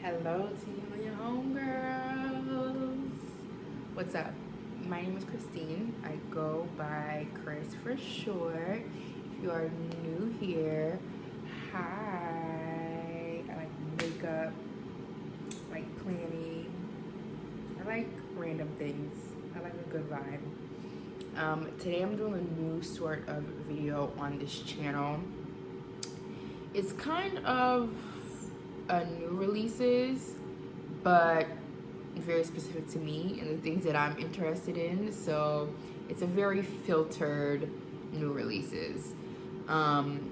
Hello to you and your homegirls. What's up? My name is Christine. I go by Chris for short. If you are new here, hi. I like makeup, I like planning, I like random things. I like a good vibe. Today I'm doing a new sort of video on this channel. It's kind of a new releases, but very specific to me and the things that I'm interested in. So it's a very filtered new releases. Um,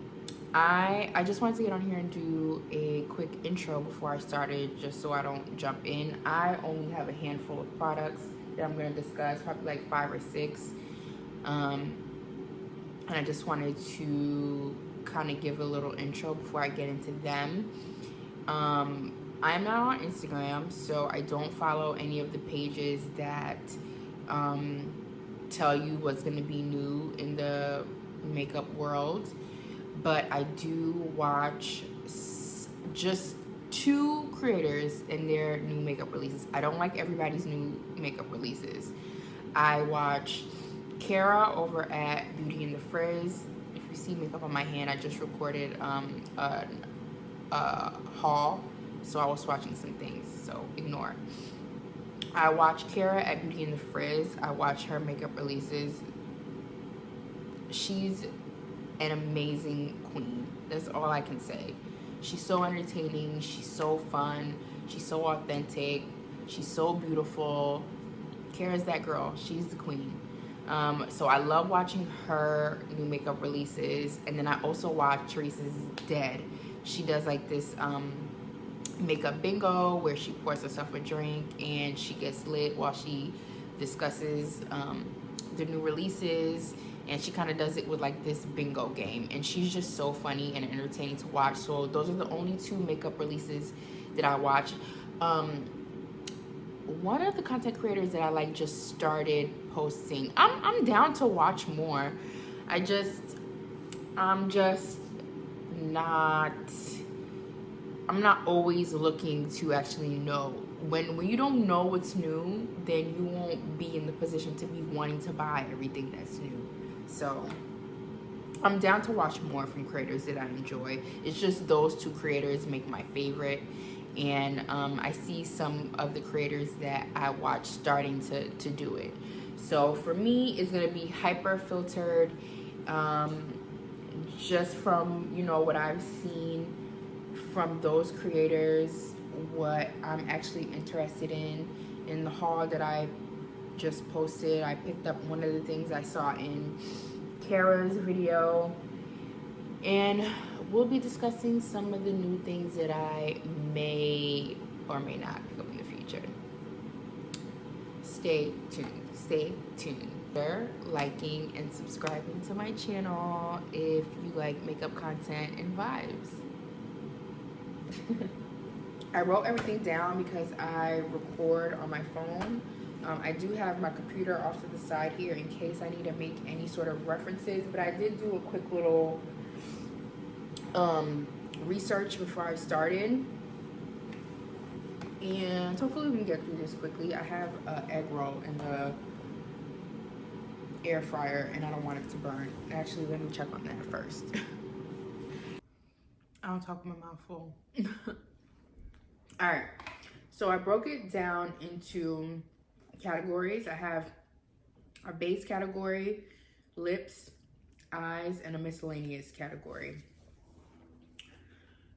I just wanted to get on here and do a quick intro before I started, just so I don't jump in. I only have a handful of products that I'm going to discuss, probably like 5 or 6. Um, and I just wanted to kind of give a little intro before I get into them. I'm not on Instagram, so I don't follow any of the pages that tell you what's going to be new in the makeup world. But I do watch just 2 creators and their new makeup releases. I don't like everybody's new makeup releases. I watch Kara over at Beauty in the Frizz. If you see makeup on my hand, I just recorded a haul, so I was watching some things, so ignore. I watch Kara at Beauty in the Frizz. I watch her makeup releases. She's an amazing queen. That's all I can say. She's so entertaining. She's so fun. She's so authentic. She's so beautiful. Kara's that girl. She's the queen. So I love watching her new makeup releases. And then I also watch Teresa's Dead. She does like this makeup bingo where she pours herself a drink and she gets lit while she discusses the new releases, and she kind of does it with like this bingo game, and she's just so funny and entertaining to watch. So those are the only 2 makeup releases that I watch. One of the content creators that I like just started posting. I'm down to watch more. I'm just not I'm not always looking to actually know. When you don't know what's new, then you won't be in the position to be wanting to buy everything that's new. So I'm down to watch more from creators that I enjoy. It's just those 2 creators make my favorite. And I see some of the creators that I watch starting to do it. So for me, it's going to be hyper filtered, just from, what I've seen from those creators, what I'm actually interested in the haul that I just posted. I picked up one of the things I saw in Kara's video, and we'll be discussing some of the new things that I may or may not pick up in the future. Stay tuned. Stay tuned. Liking and subscribing to my channel if you like makeup content and vibes. I wrote everything down because I record on my phone. I do have my computer off to the side here in case I need to make any sort of references, but I did do a quick little research before I started, and hopefully we can get through this quickly. I have an egg roll in the air fryer and I don't want it to burn. Actually, let me check on that first. I don't talk with my mouth full. All right, so I broke it down into categories. I have a base category, lips, eyes, and a miscellaneous category.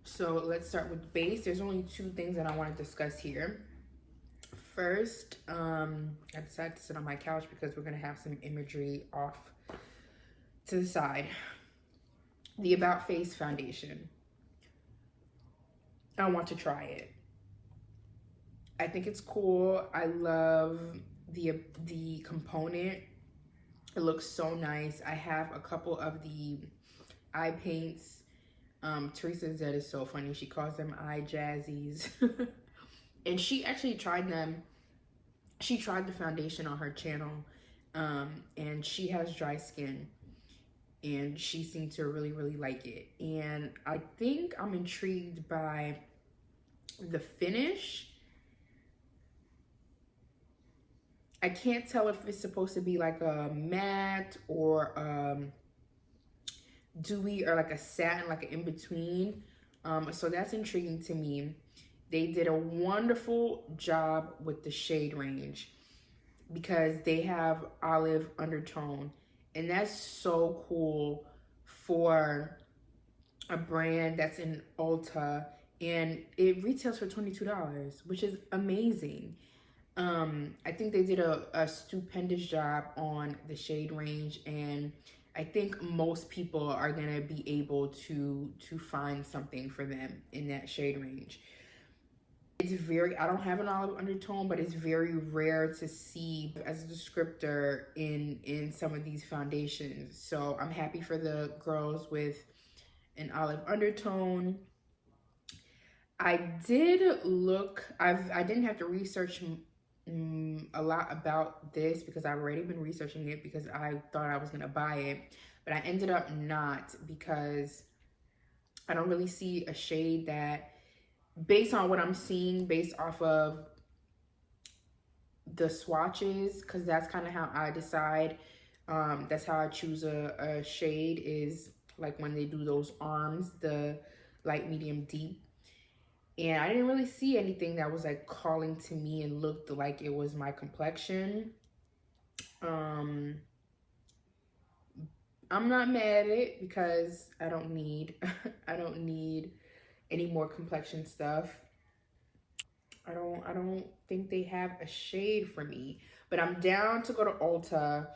So let's start with base. There's only 2 things that I want to discuss here. First, I decided to sit on my couch because we're going to have some imagery off to the side. The About Face foundation. I want to try it. I think it's cool. I love the component. It looks so nice. I have a couple of the eye paints. Teresa Zed is so funny. She calls them eye jazzies. And she actually tried them. She tried the foundation on her channel. And she has dry skin. And she seemed to really, really like it. And I think I'm intrigued by The finish, I can't tell if it's supposed to be like a matte or dewy or like a satin, like an in-between. So that's intriguing to me. They did a wonderful job with the shade range because they have olive undertone, and that's so cool for a brand that's in Ulta, and it retails for $22, which is amazing. I think they did a stupendous job on the shade range, and I think most people are gonna be able to find something for them in that shade range. It's very, I don't have an olive undertone, but it's very rare to see as a descriptor in some of these foundations. So I'm happy for the girls with an olive undertone. I did look, I didn't have to research a lot about this because I've already been researching it because I thought I was gonna buy it, but I ended up not because I don't really see a shade that, based on what I'm seeing, based off of the swatches, because that's kind of how I decide. That's how I choose a shade, is like when they do those arms, the light, medium, deep. And I didn't really see anything that was like calling to me and looked like it was my complexion. I'm not mad at it because I don't need I don't need any more complexion stuff. I don't think they have a shade for me, but I'm down to go to Ulta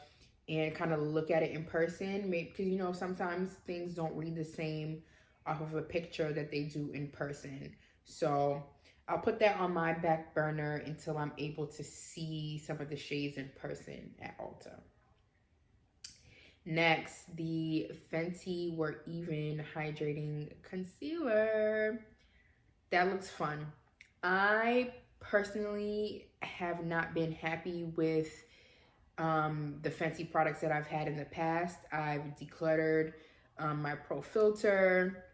and kind of look at it in person, maybe because you know sometimes things don't read the same off of a picture that they do in person. So I'll put that on my back burner until I'm able to see some of the shades in person at Ulta. Next, the Fenty We're Even Hydrating Concealer. That looks fun. I personally have not been happy with the Fenty products that I've had in the past. I've decluttered my Pro Filter.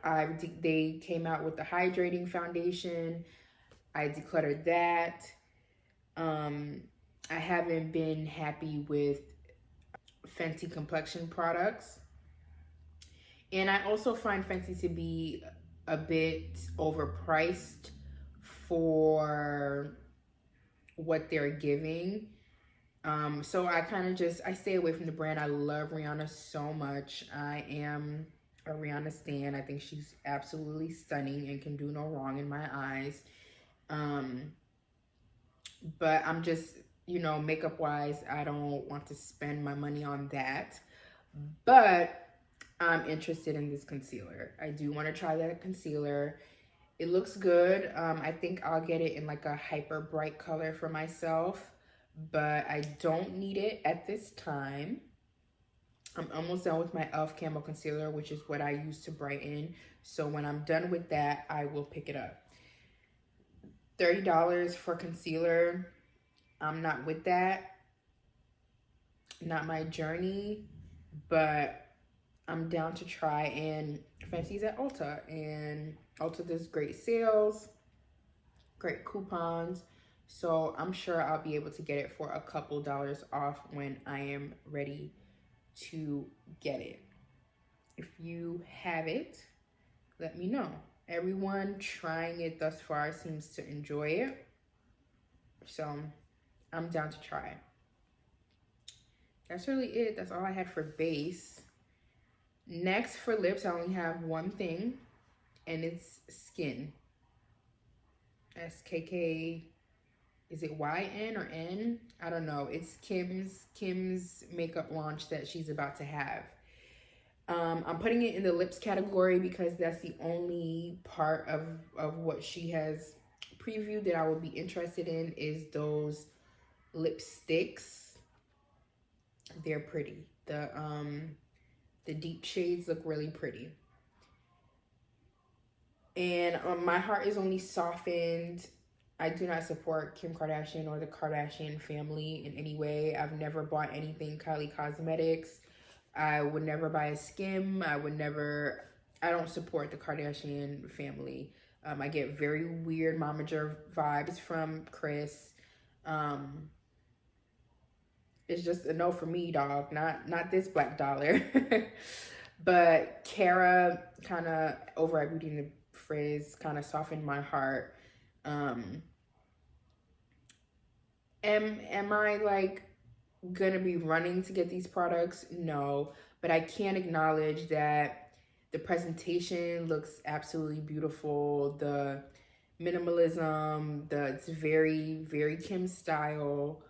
They came out with the hydrating foundation. I decluttered that. I haven't been happy with Fenty complexion products. And I also find Fenty to be a bit overpriced for what they're giving. So I kind of I stay away from the brand. I love Rihanna so much. I am a Rihanna stan. I think she's absolutely stunning and can do no wrong in my eyes. But I'm just, you know, makeup wise, I don't want to spend my money on that. But I'm interested in this concealer. I do want to try that concealer. It looks good. I think I'll get it in like a hyper bright color for myself, but I don't need it at this time. I'm almost done with my e.l.f. Camo Concealer, which is what I use to brighten. So when I'm done with that, I will pick it up. $30 for concealer. I'm not with that. Not my journey, but I'm down to try. And Fenty's at Ulta, and Ulta does great sales, great coupons. So I'm sure I'll be able to get it for a couple dollars off when I am ready to get it. If you have it, let me know. Everyone trying it thus far seems to enjoy it. So I'm down to try it. That's really it. That's all I had for base. Next, for lips, I only have one thing, and it's Skin. SKK, is it YN or N? I don't know. It's Kim's makeup launch that she's about to have. I'm putting it in the lips category because that's the only part of what she has previewed that I would be interested in, is those lipsticks. They're pretty. The deep shades look really pretty. And my heart is only softened. I do not support Kim Kardashian or the Kardashian family in any way. I've never bought anything Kylie Cosmetics. I would never buy a Skim. I don't support the Kardashian family. I get very weird momager vibes from Chris. It's just a no for me, dog. Not this black dollar. But Kara kind of over at Beauty and the Frizz kind of softened my heart. Um, am I like gonna be running to get these products? No, but I can acknowledge that the presentation looks absolutely beautiful. The minimalism, it's very Kim style.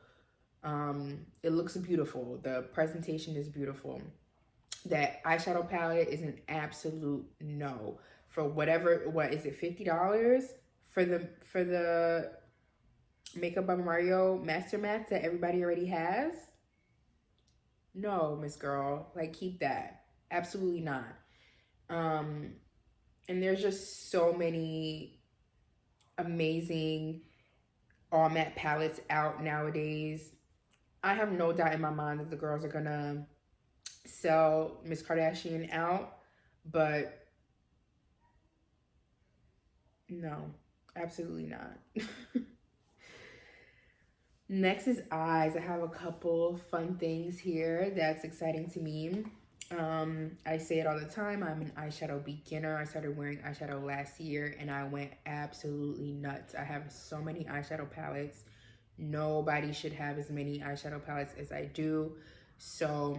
It looks beautiful. The presentation is beautiful. That eyeshadow palette is an absolute no. For whatever, what is it, $50 for the Makeup by Mario Master Mats that everybody already has? No, Miss Girl, like keep that. Absolutely not. And there's just so many amazing all matte palettes out nowadays. I have no doubt in my mind that the girls are gonna sell Miss Kardashian out, but no, absolutely not. Next is eyes. I have a couple fun things here that's exciting to me. I say it all the time, I'm an eyeshadow beginner. I started wearing eyeshadow last year and I went absolutely nuts. I have so many eyeshadow palettes. Nobody should have as many eyeshadow palettes as I do. So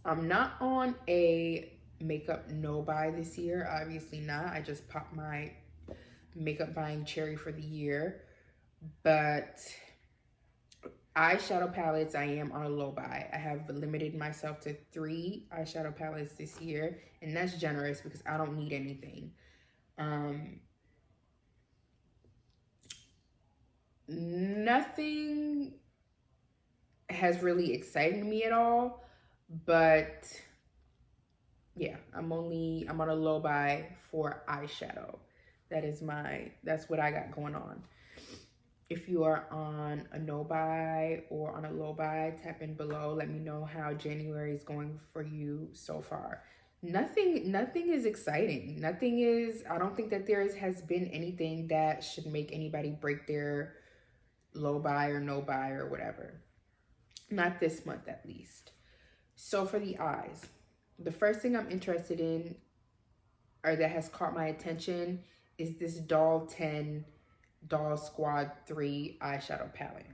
I'm not on a makeup no buy this year, obviously not. I just popped my makeup buying cherry for the year. But eyeshadow palettes, I am on a low buy. I have limited myself to 3 eyeshadow palettes this year, and that's generous because I don't need anything. Nothing has really excited me at all, but yeah, I'm on a low buy for eyeshadow. That's what I got going on. If you are on a no buy or on a low buy, tap in below. Let me know how January is going for you so far. Nothing is exciting. I don't think that has been anything that should make anybody break their low buy or no buy or whatever. Not this month at least. So for the eyes, the first thing I'm interested in or that has caught my attention is this Doll 10 Doll Squad 3 eyeshadow palette.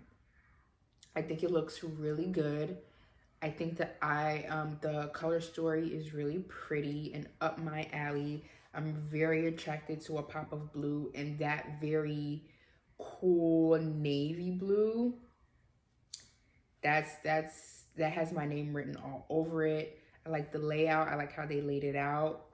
I think it looks really good. I think that the color story is really pretty and up my alley. I'm very attracted to a pop of blue and that very cool navy blue. That has my name written all over it. I like the layout. I like how they laid it out.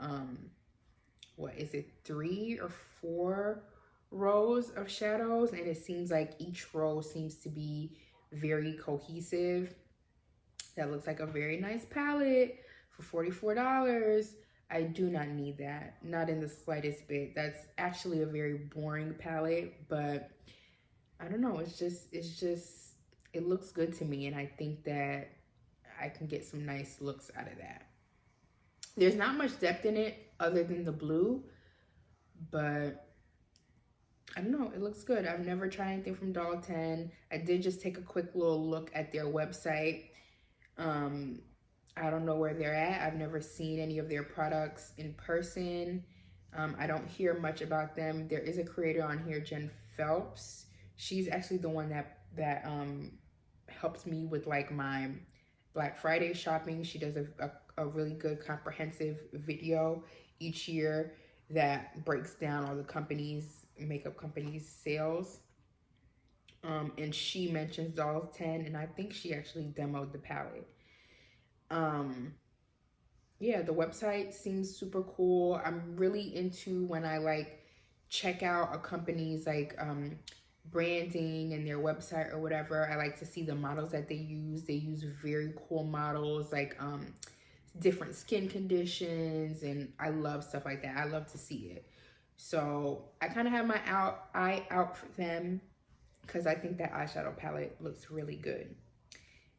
What is it, 3 or 4 rows of shadows, and it seems like each row seems to be very cohesive. That looks like a very nice palette for $44. I do not need that, not in the slightest bit. That's actually a very boring palette, but I don't know, it looks good to me, and I think that I can get some nice looks out of that. There's not much depth in it other than the blue, but I don't know, it looks good. I've never tried anything from Doll 10. I did just take a quick little look at their website. I don't know where they're at. I've never seen any of their products in person. I don't hear much about them. There is a creator on here, Jen Phelps. She's actually the one that helps me with like my Black Friday shopping. She does a really good comprehensive video each year that breaks down all the makeup companies' sales. And she mentions Doll 10, and I think she actually demoed the palette. Yeah, the website seems super cool. I'm really into when I like check out a company's like branding and their website or whatever. I like to see the models that they use. They use very cool models, like different skin conditions, and I love stuff like that. I love to see it. So I kind of have my eye out for them because I think that eyeshadow palette looks really good.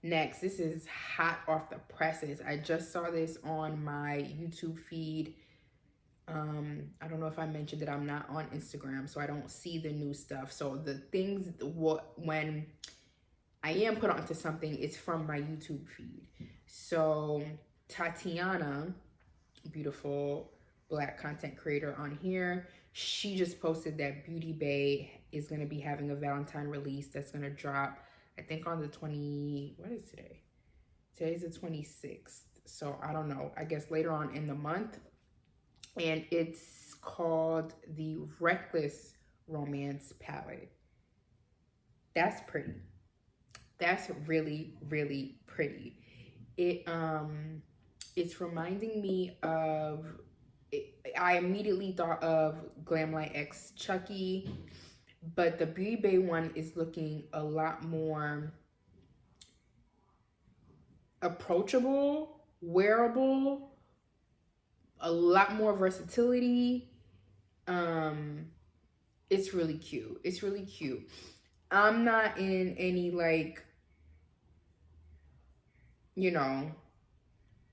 Next, this is hot off the presses. I just saw this on my YouTube feed I don't know if I mentioned that I'm not on Instagram, so I don't see the new stuff. So the things, when I am put onto something, it's from my YouTube feed. So Tatiana, beautiful Black content creator on here, she just posted that Beauty Bay is going to be having a Valentine release that's going to drop, I think on the what is today? Today's the 26th. So I don't know, I guess later on in the month. And it's called the Reckless Romance Palette. That's pretty. That's really, really pretty. It's reminding me of, I immediately thought of Glamlite X Chucky, but the Beauty Bay one is looking a lot more approachable, wearable, a lot more versatility. It's really cute. It's really cute. I'm not in any, like, you know,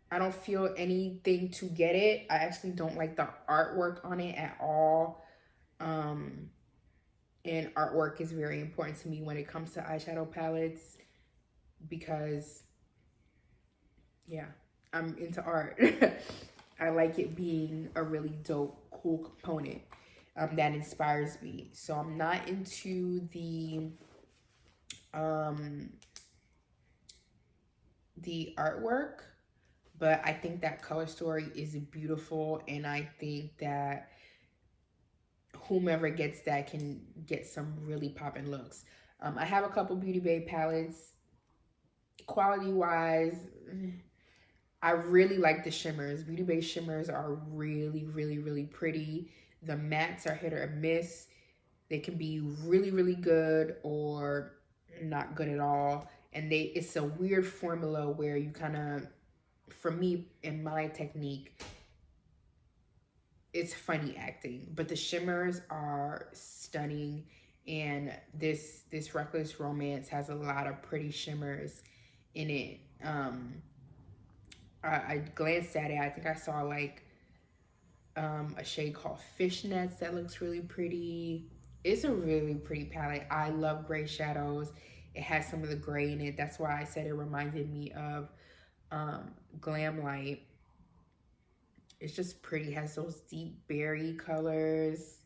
I don't feel anything to get it. I actually don't like the artwork on it at all. And artwork is very important to me when it comes to eyeshadow palettes because, yeah, I'm into art. I like it being a really dope, cool component that inspires me. So I'm not into the artwork, but I think that color story is beautiful, and I think that whomever gets that can get some really poppin' looks. I have a couple Beauty Bay palettes. Quality wise, I really like the shimmers. Beauty Bay shimmers are really, really, really pretty. The mattes are hit or miss. They can be really, really good or not good at all. And it's a weird formula where you kind of, for me, in my technique, it's funny acting. But the shimmers are stunning. And this Reckless Romance has a lot of pretty shimmers in it. I glanced at it. I think I saw like a shade called Fishnets that looks really pretty. It's a really pretty palette. I love gray shadows. It has some of the gray in it. That's why I said it reminded me of Glamlite. It's just pretty. It has those deep berry colors.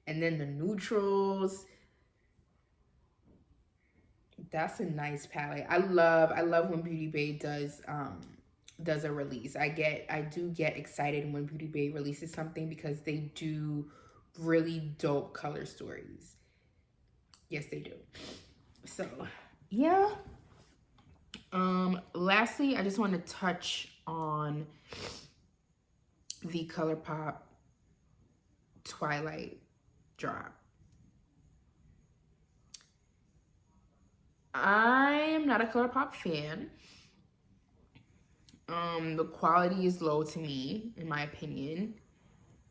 And then the neutrals. That's a nice palette. I love when Beauty Bay does a release. I do get excited when Beauty Bay releases something because they do really dope color stories. Yes, they do. So, yeah. Lastly, I just want to touch on the ColourPop Twilight drop. I am not a ColourPop fan. The quality is low to me, in my opinion.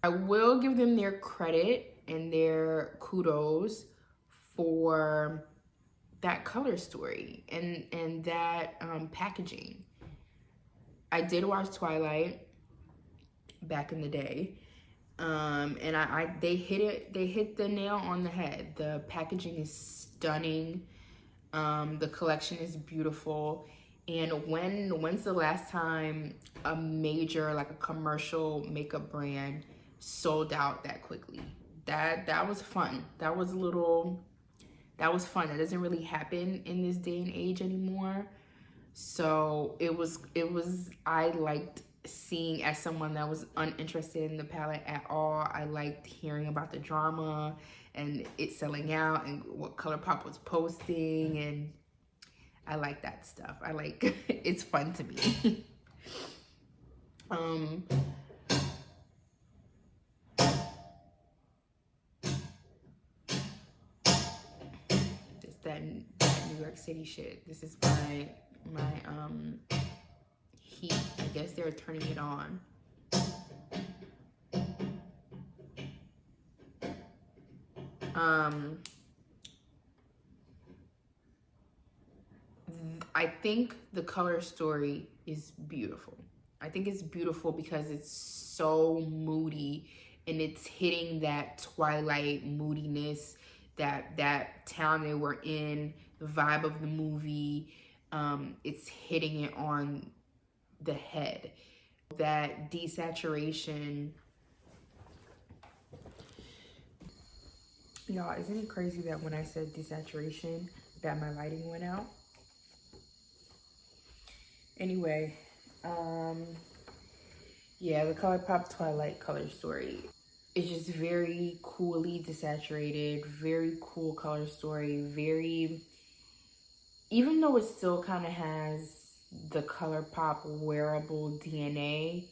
I will give them their credit and their kudos for that color story and that packaging. I did watch Twilight back in the day, and they hit the nail on the head. The packaging is stunning. The collection is beautiful. And when's the last time a major, like a commercial makeup brand, sold out that quickly? That was fun. That was fun. That doesn't really happen in this day and age anymore. So I liked seeing, as someone that was uninterested in the palette at all, I liked hearing about the drama and it selling out and what ColourPop was posting, and I like that stuff. I like it's fun to me. Just that New York City shit. This is my heat. I guess they're turning it on. I think the color story is beautiful. I think it's beautiful because it's so moody and it's hitting that Twilight moodiness, that town they were in, the vibe of the movie. It's hitting it on the head. That desaturation. Y'all, isn't it crazy that when I said desaturation, that my lighting went out? Anyway, yeah, the ColourPop Twilight Color Story. It's just very coolly desaturated, very cool color story, very, even though it still kind of has the ColourPop wearable DNA,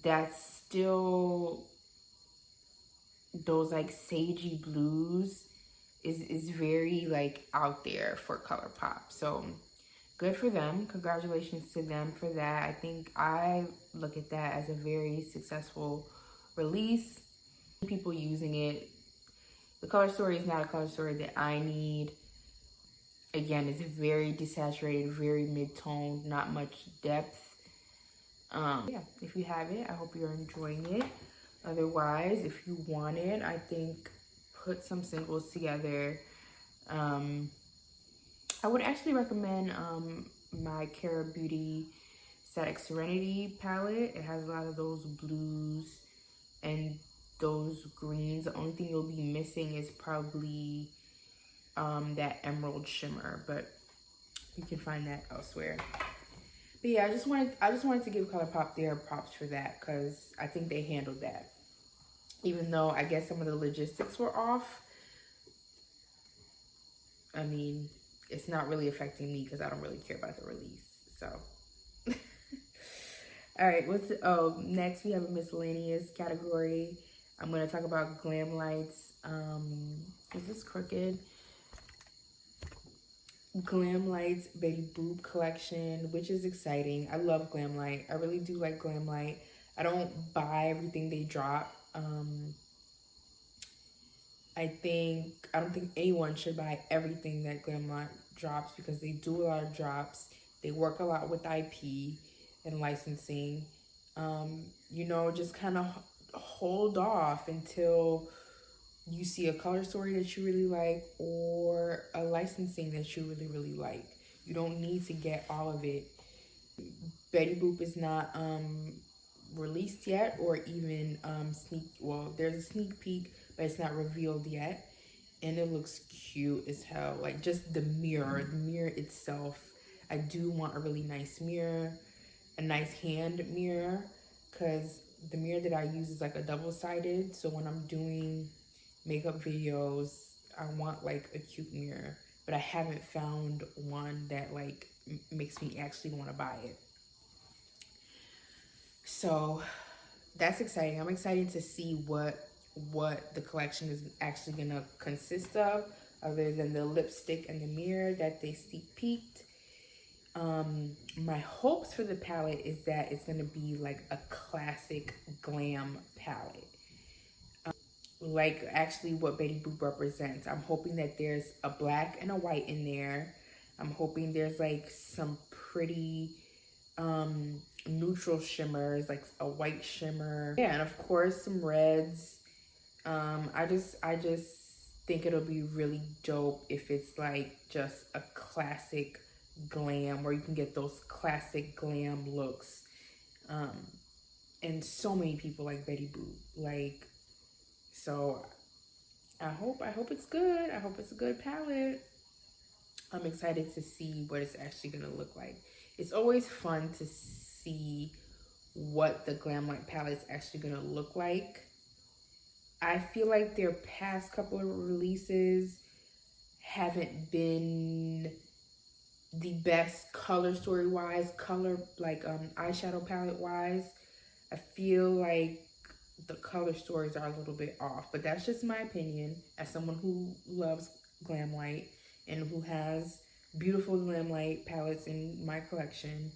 that's still those like sagey blues is very like out there for ColourPop. So good for them. Congratulations to them for that. I think I look at that as a very successful release. People using it. The color story is not a color story that I need. Again, it's very desaturated, very mid-tone, not much depth. Yeah, if you have it, I hope you're enjoying it. Otherwise, if you want it, I think put some singles together. I would actually recommend my Kara Beauty Static Serenity palette. It has a lot of those blues and those greens. The only thing you'll be missing is probably that emerald shimmer, but you can find that elsewhere. But yeah, I just wanted to give ColourPop their props for that, because I think they handled that. Even though I guess some of the logistics were off. I mean, it's not really affecting me because I don't really care about the release. So all right, next we have a miscellaneous category. I'm going to talk about Glamlight's is this crooked? Glamlight's Betty Boop collection, which is exciting. I love Glamlight. I really do like Glamlight. I don't buy everything they drop. I don't think anyone should buy everything that Glamlight drops, because they do a lot of drops. They work a lot with IP and licensing. You know, just kind of hold off until you see a color story that you really like or a licensing that you really, really like. You don't need to get all of it. Betty Boop is not released yet, or even there's a sneak peek, but it's not revealed yet. And it looks cute as hell. Like, just the mirror itself. I do want a really nice mirror, a nice hand mirror, because the mirror that I use is like a double-sided. So when I'm doing makeup videos, I want like a cute mirror, but I haven't found one that like makes me actually want to buy it. So that's exciting. I'm excited to see what the collection is actually gonna consist of, other than the lipstick and the mirror that they sneak peeked. My hopes for the palette is that it's gonna be like a classic glam palette, like actually what Betty Boop represents. I'm hoping that there's a black and a white in there. I'm hoping there's like some pretty neutral shimmers, like a white shimmer. Yeah, and of course some reds. I just think it'll be really dope if it's like just a classic glam, where you can get those classic glam looks. And so many people like Betty Boop. Like, so I hope it's good. I hope it's a good palette. I'm excited to see what it's actually gonna look like. It's always fun to see what the Glamlight palette is actually gonna look like. I feel like their past couple of releases haven't been the best color story wise, eyeshadow palette wise. I feel like the color stories are a little bit off, but that's just my opinion as someone who loves Glamlight and who has beautiful Glamlight palettes in my collection.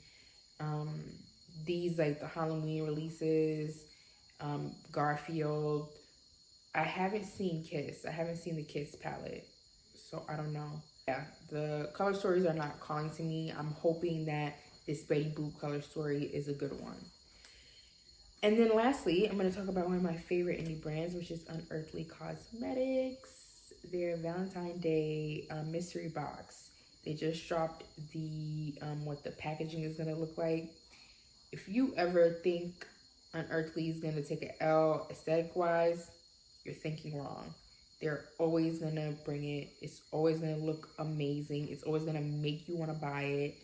These, like the Halloween releases, Garfield. I haven't seen Kiss. I haven't seen the Kiss palette, so I don't know. Yeah, the color stories are not calling to me. I'm hoping that this Betty Boop color story is a good one. And then lastly, I'm going to talk about one of my favorite indie brands, which is Unearthly Cosmetics. Their Valentine's Day mystery box. They just dropped the what the packaging is going to look like. If you ever think Unearthly is going to take an L aesthetic wise, you're thinking wrong. They're always going to bring it. It's always going to look amazing. It's always going to make you want to buy it.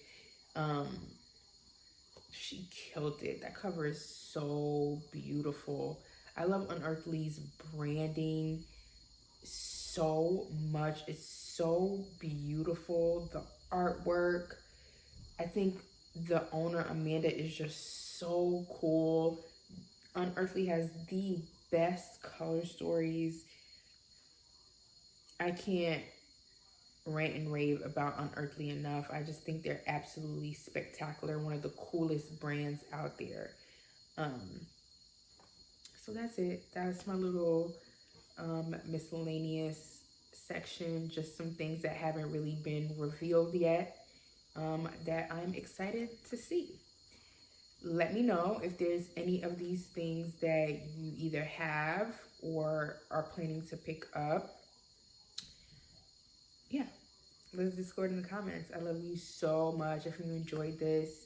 She killed it. That cover is so beautiful. I love Unearthly's branding so much. It's so beautiful. The artwork. I think the owner, Amanda, is just so cool. Unearthly has the best color stories. I can't rant and rave about Unearthly enough. I just think they're absolutely spectacular. One of the coolest brands out there. So that's it. That's my little miscellaneous section. Just some things that haven't really been revealed yet that I'm excited to see. Let me know if there's any of these things that you either have or are planning to pick up. Yeah, let's discord in the comments. I love you so much. If you enjoyed this,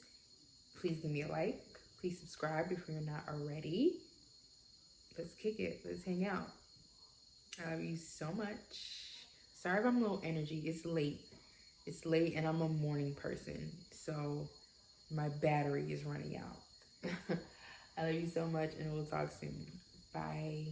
please give me a like. Please subscribe if you're not already. Let's kick it. Let's hang out. I love you so much. Sorry if I'm low energy. It's late. It's late and I'm a morning person. So my battery is running out. I love you so much and we'll talk soon. Bye.